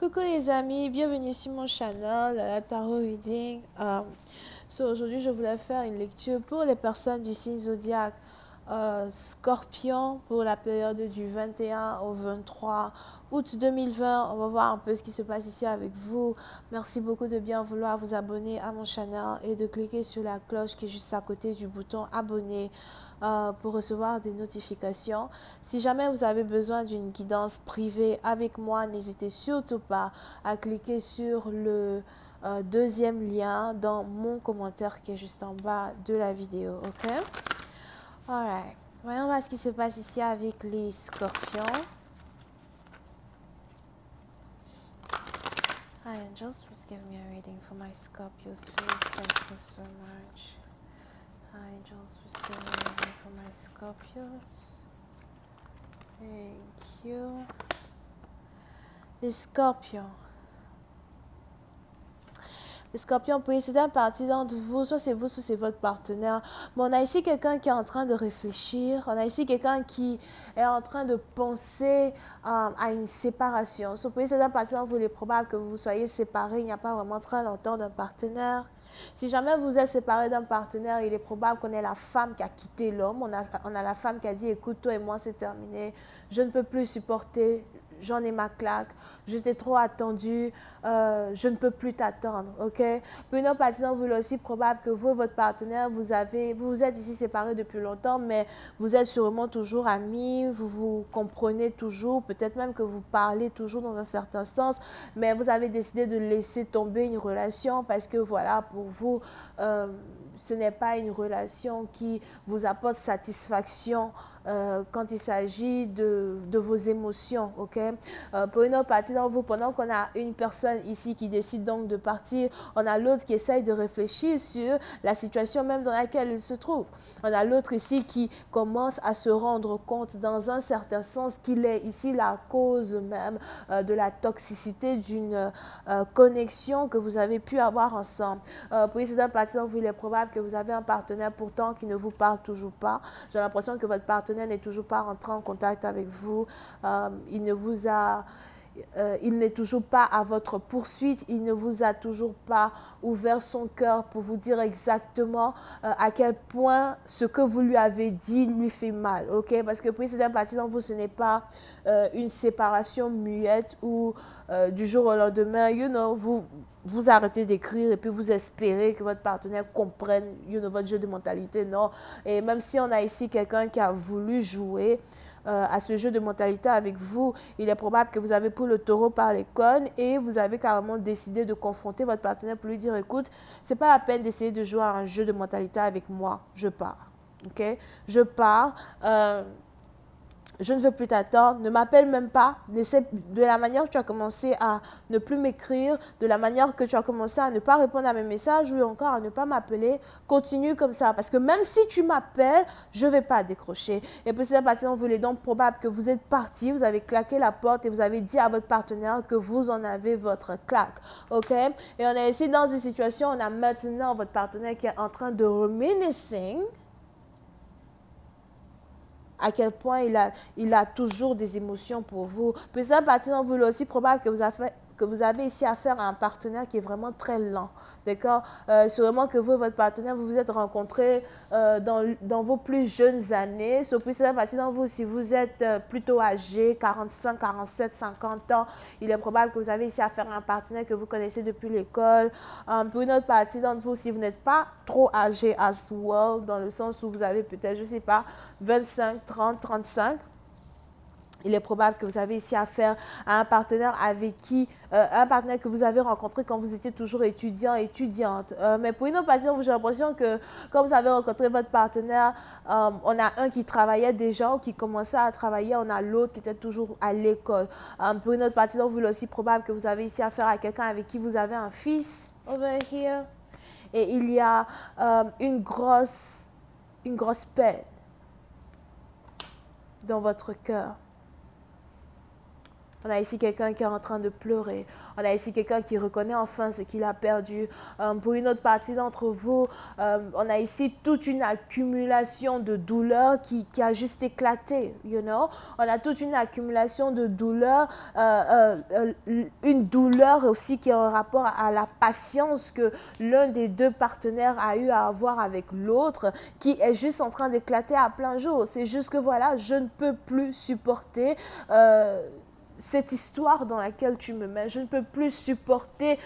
Coucou les amis, bienvenue sur mon channel Tarot Reading. Aujourd'hui, je voulais faire une lecture pour les personnes du signe zodiaque Scorpion pour la période du 21 au 23 août 2020. On va voir un peu ce qui se passe ici avec vous. Merci beaucoup de bien vouloir vous abonner à mon channel et de cliquer sur la cloche qui est juste à côté du bouton abonner pour recevoir des notifications. Si jamais vous avez besoin d'une guidance privée avec moi, n'hésitez surtout pas à cliquer sur le deuxième lien dans mon commentaire qui est juste en bas de la vidéo. Ok? Alright. Voyons voir ce qui se passe ici avec les scorpions. Hi angels, please give me a reading for my Scorpios, please. Thank you so much. Hi angels, please give me a reading for my Scorpios. Thank you. Les scorpions. Les scorpions, puis c'est un parti d'entre vous, soit c'est vous, soit c'est votre partenaire. Mais on a ici quelqu'un qui est en train de réfléchir. On a ici quelqu'un qui est en train de penser à une séparation. Soit puis c'est un parti d'entre vous, il est probable que vous soyez séparés il n'y a pas vraiment très longtemps d'un partenaire. Si jamais vous êtes séparé d'un partenaire, il est probable qu'on ait la femme qui a quitté l'homme. On a la femme qui a dit, écoute, toi et moi, c'est terminé. Je ne peux plus supporter. J'en ai ma claque, je t'ai trop attendu, je ne peux plus t'attendre, ok? Puis une autre partie d'entre vous, il est aussi probable que vous et votre partenaire, vous êtes ici séparés depuis longtemps, mais vous êtes sûrement toujours amis, vous vous comprenez toujours, peut-être même que vous parlez toujours dans un certain sens, mais vous avez décidé de laisser tomber une relation parce que voilà, pour vous, ce n'est pas une relation qui vous apporte satisfaction quand il s'agit de vos émotions, ok? Pour une autre partie d'entre vous, pendant qu'on a une personne ici qui décide donc de partir, on a l'autre qui essaye de réfléchir sur la situation même dans laquelle il se trouve. On a l'autre ici qui commence à se rendre compte dans un certain sens qu'il est ici la cause même de la toxicité d'une connexion que vous avez pu avoir ensemble. Pour une autre partie d'entre vous, il est probable que vous avez un partenaire pourtant qui ne vous parle toujours pas. J'ai l'impression que votre partenaire n'est toujours pas rentré en contact avec vous. Il n'est toujours pas à votre poursuite, il ne vous a toujours pas ouvert son cœur pour vous dire exactement à quel point ce que vous lui avez dit lui fait mal, ok? Parce que pour cette partie d'entre vous, ce n'est pas une séparation muette ou du jour au lendemain, vous arrêtez d'écrire et puis vous espérez que votre partenaire comprenne votre jeu de mentalité, non. Et même si on a ici quelqu'un qui a voulu jouer à ce jeu de mentalité avec vous, il est probable que vous avez pris le taureau par les cornes et vous avez carrément décidé de confronter votre partenaire pour lui dire, écoute, c'est pas la peine d'essayer de jouer à un jeu de mentalité avec moi, je pars, ok? Je pars, je ne veux plus t'attendre, ne m'appelle même pas, de la manière que tu as commencé à ne plus m'écrire, de la manière que tu as commencé à ne pas répondre à mes messages ou encore à ne pas m'appeler, continue comme ça. Parce que même si tu m'appelles, je ne vais pas décrocher. Et puis c'est à partir vous, il est donc probable que vous êtes parti, vous avez claqué la porte et vous avez dit à votre partenaire que vous en avez votre claque. Ok? Et on est ici dans une situation, on a maintenant votre partenaire qui est en train de reminiscing à quel point il a toujours des émotions pour vous. Puis ça, partir dans vous, il est aussi probable que vous avez ici affaire à un partenaire qui est vraiment très lent. D'accord? Sûrement que vous et votre partenaire, vous vous êtes rencontrés dans vos plus jeunes années. Sauf que c'est partie dans vous, si vous êtes plutôt âgé, 45, 47, 50 ans, il est probable que vous avez ici affaire à un partenaire que vous connaissez depuis l'école. Pour une autre partie d'entre vous, si vous n'êtes pas trop âgé as well, dans le sens où vous avez peut-être, je ne sais pas, 25, 30, 35, il est probable que vous avez ici affaire à un partenaire un partenaire que vous avez rencontré quand vous étiez toujours étudiant, étudiante. Mais pour une autre partie, j'ai l'impression que quand vous avez rencontré votre partenaire, on a un qui travaillait déjà ou qui commençait à travailler, on a l'autre qui était toujours à l'école. Pour une autre partie, donc, il est aussi probable que vous avez ici affaire à quelqu'un avec qui vous avez un fils over here. Et il y a une grosse peine dans votre cœur. On a ici quelqu'un qui est en train de pleurer. On a ici quelqu'un qui reconnaît enfin ce qu'il a perdu. Pour une autre partie d'entre vous, on a ici toute une accumulation de douleurs qui a juste éclaté, you know. On a toute une accumulation de douleurs, une douleur aussi qui est en rapport à la patience que l'un des deux partenaires a eu à avoir avec l'autre, qui est juste en train d'éclater à plein jour. C'est juste que voilà, je ne peux plus supporter cette histoire dans laquelle tu me mets. Je ne peux plus supporter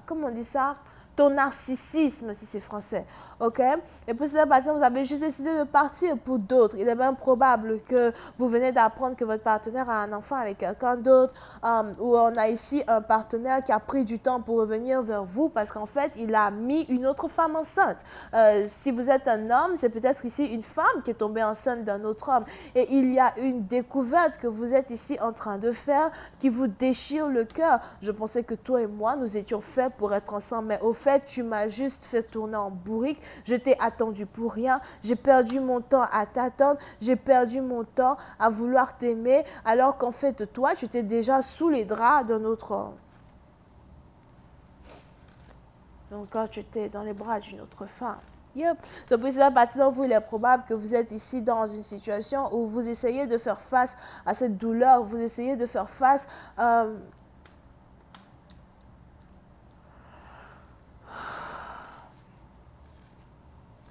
comment on dit ça? Ton narcissisme, si c'est français. OK? Et pour cette partie, vous avez juste décidé de partir. Pour d'autres, il est bien probable que vous venez d'apprendre que votre partenaire a un enfant avec quelqu'un d'autre, ou on a ici un partenaire qui a pris du temps pour revenir vers vous parce qu'en fait, il a mis une autre femme enceinte. Si vous êtes un homme, c'est peut-être ici une femme qui est tombée enceinte d'un autre homme. Et il y a une découverte que vous êtes ici en train de faire qui vous déchire le cœur. Je pensais que toi et moi, nous étions faits pour être ensemble, mais au fait, tu m'as juste fait tourner en bourrique. Je t'ai attendu pour rien. J'ai perdu mon temps à t'attendre. J'ai perdu mon temps à vouloir t'aimer, alors qu'en fait, toi, tu étais déjà sous les draps d'un autre homme. Donc, quand tu étais dans les bras d'une autre femme. Yep. Donc, pour cette partie d'entre vous, il est probable que vous êtes ici dans une situation où vous essayez de faire face à cette douleur. Vous essayez de faire face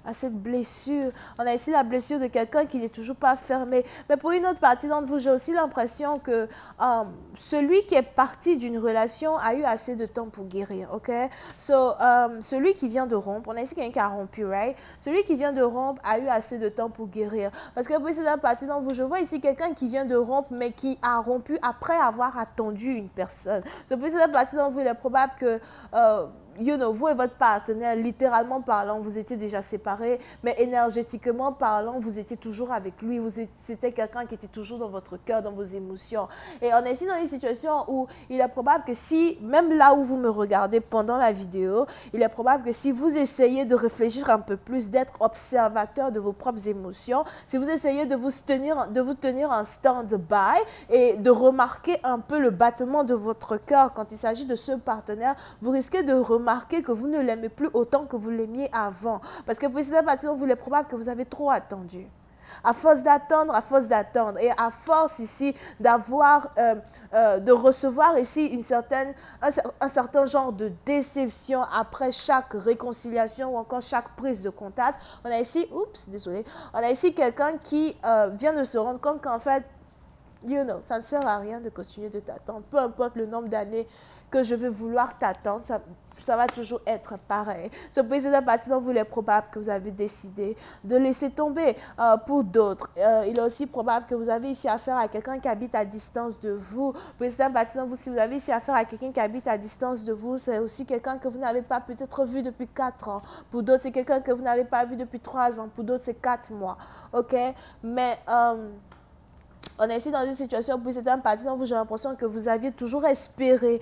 à cette blessure. On a ici la blessure de quelqu'un qui n'est toujours pas fermé. Mais pour une autre partie d'entre vous, j'ai aussi l'impression que celui qui est parti d'une relation a eu assez de temps pour guérir, ok? Celui qui vient de rompre, on a ici quelqu'un qui a rompu, right? Celui qui vient de rompre a eu assez de temps pour guérir. Parce que pour cette partie d'entre vous, je vois ici quelqu'un qui vient de rompre, mais qui a rompu après avoir attendu une personne. Pour cette partie d'entre vous, il est probable que vous et votre partenaire, littéralement parlant, vous étiez déjà séparés, mais énergétiquement parlant, vous étiez toujours avec lui. C'était quelqu'un qui était toujours dans votre cœur, dans vos émotions. Et on est ici dans une situation où il est probable que si, même là où vous me regardez pendant la vidéo, il est probable que si vous essayez de réfléchir un peu plus, d'être observateur de vos propres émotions, si vous essayez de vous tenir en stand-by et de remarquer un peu le battement de votre cœur quand il s'agit de ce partenaire, vous risquez de remarquer que vous ne l'aimez plus autant que vous l'aimiez avant. Parce que pour cette partie, il est probable que vous avez trop attendu. À force d'attendre, et à force ici de recevoir ici un certain genre de déception après chaque réconciliation ou encore chaque prise de contact, on a ici, on a ici quelqu'un qui vient de se rendre compte qu'en fait, ça ne sert à rien de continuer de t'attendre. Peu importe le nombre d'années que je vais vouloir t'attendre, ça va toujours être pareil. Ce précédent parti dont vous, il est probable que vous avez décidé de laisser tomber. Pour d'autres, il est aussi probable que vous avez ici affaire à quelqu'un qui habite à distance de vous. Précédent parti dont vous, si vous avez ici affaire à quelqu'un qui habite à distance de vous, c'est aussi quelqu'un que vous n'avez pas peut-être vu depuis 4 ans. Pour d'autres, c'est quelqu'un que vous n'avez pas vu depuis 3 ans. Pour d'autres, c'est 4 mois. OK? Mais on est ici dans une situation, puis c'est un parti dont j'ai l'impression que vous aviez toujours espéré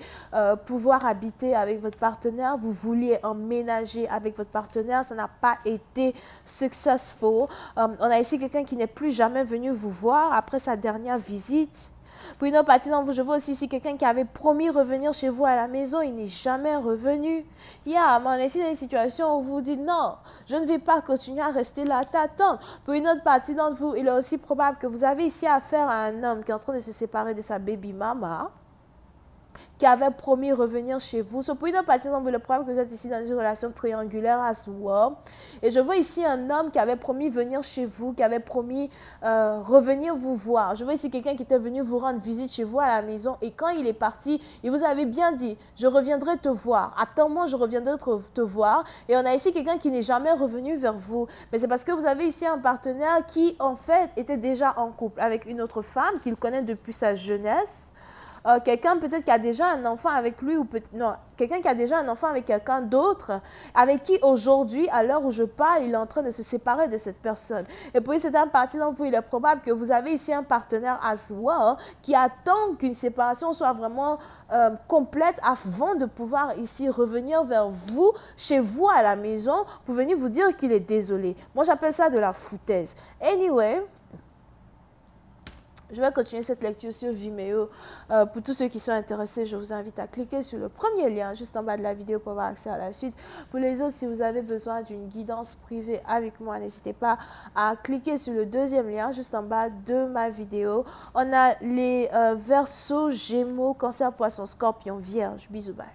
pouvoir habiter avec votre partenaire. Vous vouliez emménager avec votre partenaire. Ça n'a pas été successful. On a ici quelqu'un qui n'est plus jamais venu vous voir après sa dernière visite. Pour une autre partie d'entre vous, je vois aussi ici quelqu'un qui avait promis revenir chez vous à la maison, il n'est jamais revenu. Mais on est ici dans une situation où vous vous dites non, je ne vais pas continuer à rester là à t'attendre. Pour une autre partie d'entre vous, il est aussi probable que vous avez ici affaire à un homme qui est en train de se séparer de sa baby mama, qui avait promis revenir chez vous. Pour une autre partie d'entre vous, le problème que vous êtes ici dans une relation triangulaire à ce well. Et je vois ici un homme qui avait promis venir chez vous, qui avait promis revenir vous voir. Je vois ici quelqu'un qui était venu vous rendre visite chez vous à la maison. Et quand il est parti, il vous avait bien dit, je reviendrai te voir. Attends-moi, je reviendrai te voir. Et on a ici quelqu'un qui n'est jamais revenu vers vous. Mais c'est parce que vous avez ici un partenaire qui, en fait, était déjà en couple avec une autre femme qu'il connaît depuis sa jeunesse. Quelqu'un peut-être qui a déjà un enfant avec lui, quelqu'un qui a déjà un enfant avec quelqu'un d'autre, avec qui aujourd'hui, à l'heure où je parle, il est en train de se séparer de cette personne. Et puis c'est un parti d'entre vous, il est probable que vous avez ici un partenaire as well, qui attend qu'une séparation soit vraiment complète avant de pouvoir ici revenir vers vous, chez vous à la maison, pour venir vous dire qu'il est désolé. Moi, j'appelle ça de la foutaise. Anyway, Je vais continuer cette lecture sur Vimeo. Pour tous ceux qui sont intéressés, je vous invite à cliquer sur le premier lien juste en bas de la vidéo pour avoir accès à la suite. Pour les autres, si vous avez besoin d'une guidance privée avec moi, n'hésitez pas à cliquer sur le deuxième lien juste en bas de ma vidéo. On a les Verseaux, Gémeaux, Cancer, Poisson, Scorpion, Vierge. Bisous, bye.